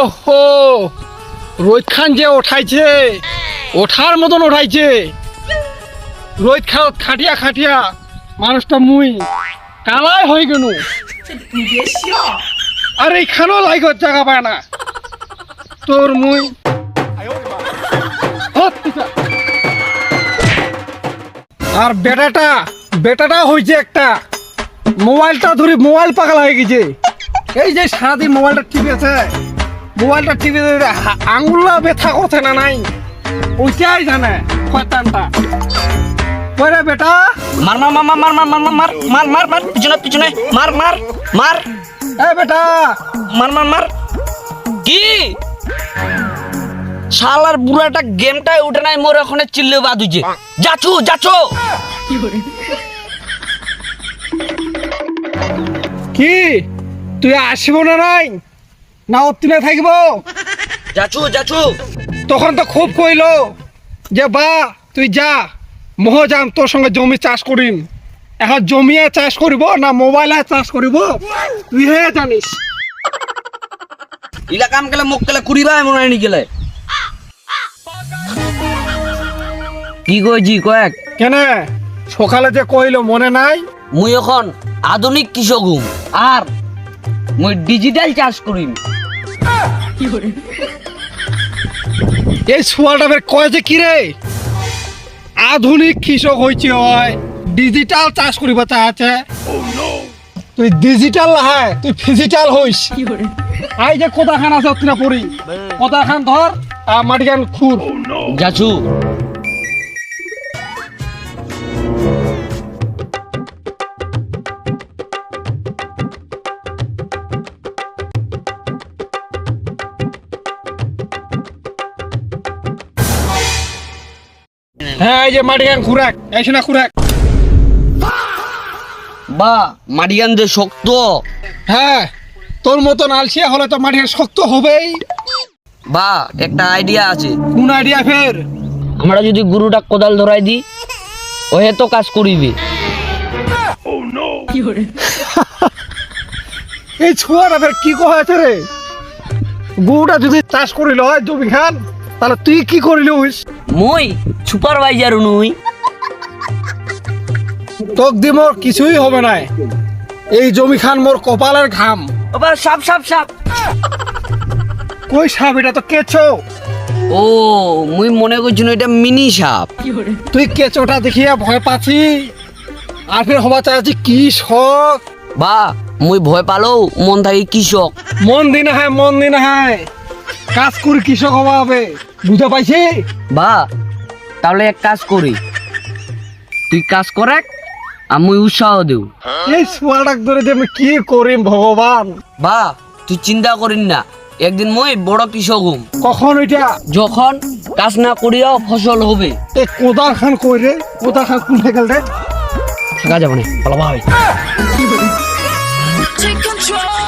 ওহো, রোহিত খান যে ওঠাইছে, ওঠার মতন ওঠাইছে। রোহিত খান খাটিয়া খাটিয়া মানুষটা মুই কালাই হয়ে গেল। আর এইখানেও লাইগত জায়গা পায় না তোর মুই। আর বেটাটা হয়েছে একটা, মোবাইলটা ধরে মোবাইল পাগলা হয়ে গেছে। এই যে সারাদিন মোবাইলটা টিপেছে, মোবাইলটা টিপে আঙুলটা ব্যথা করছে না নাই ওইটাই জানে শয়তানটা। কইরে বেটা, মার মার মার মার মার মার মার মার মার মার পিছনে পিছনে মার মার মার। এ বেটা, মার মার মার। কি শালার বুড়াটা গেমটাই উঠে নাই, মোর ওখানে চিল্লে বাদ হইছে। যাচ্ছু যাচ্ছু কি তুই আসিব না নাই না অত্তিনে থাকিব? যাচ্ছু যাচ্ছু। তখন তো খুব কইলো যে বা তুই যা মহজাম, তোর সঙ্গে জমি চাষ করিম। এখন জমিয়ে চাষ করিব না মোবাইলে চাষ করিব তুই হে জানিস। ইলা কাম গেলে মুখ গেলে কুড়িবা মনে হয় নি গেলে। কি কইছি কয়েক কেন সকালে যে কইলো মনে নাই? মুই এখন আধুনিক কৃষক হুম, আর মুই ডিজিটাল চাষ করিম। এই সোয়ালটা ফের কয় যে কি রে আধুনিক কৃষক হয়েছে, হয় ডিজিটাল চাষ করিব চাচ্ছে। তুই ডিজিটাল লাহায় তুই ফিজিটাল হইস। আই যে কোথা খান আছে অত্তিনা পড়ি, কোথা খান ধর মাটি খান খুর। যাচ্ছু হ্যাঁ এই যে মাটি খান খুরাক, এই শোনা খুরাক। বা মাটিগান যে শক্ত। হ্যাঁ তোর মতন আলসিয়া হলে তো মাটি খান শক্ত হবেই। বা একটা আইডিয়া আছে। কোন আইডিয়া ফের? আমরা যদি গুরুটা কোদাল ধরাই দিই ওহে তো কাজ করিবে। এই ছোয়াটা ফের কি কয়েছে রে? গরুটা যদি চাষ করিল হয় জমি খান, তাহলে তুই কি করিল হইস? মই সুপারভাইজার নই। তোক দি মোর কিছুই হবে না, এই জমি খান মোর কপালের ঘাম। বাবা সাপ সাপ সাপ। কই সাপ? এটা তো কেঁচো। ও মুই মনে করছি এটা মিনি সাপ। তুই কেঁচোটা দেখিয়া ভয় পাচ্ছি আর ফের হবা চাচ্ছি কি শখ। বা মুই ভয় পালো মন থাকি কৃষক। মন দিন হায় মন দিন হায়, কাজ করি কৃষক হবা হবে, বুঝা পাইছি? বা তাহলে এক কাজ করি, তুই কাজ করে আমি উৎসাহ দেব। এই সোয়ালটাক ধরে যে আমি কি করিম ভগবান। বা তুই চিন্তা করিন না, একদিন মই বড় কৃষক হম। কখন ওইটা? যখন কাজ না করিয়াও ফসল হবে। এই কোদাল খান কই রে? কোদাল খান কোন গেল রে? থাকা যাবে না ভালো ভাবে। Take control.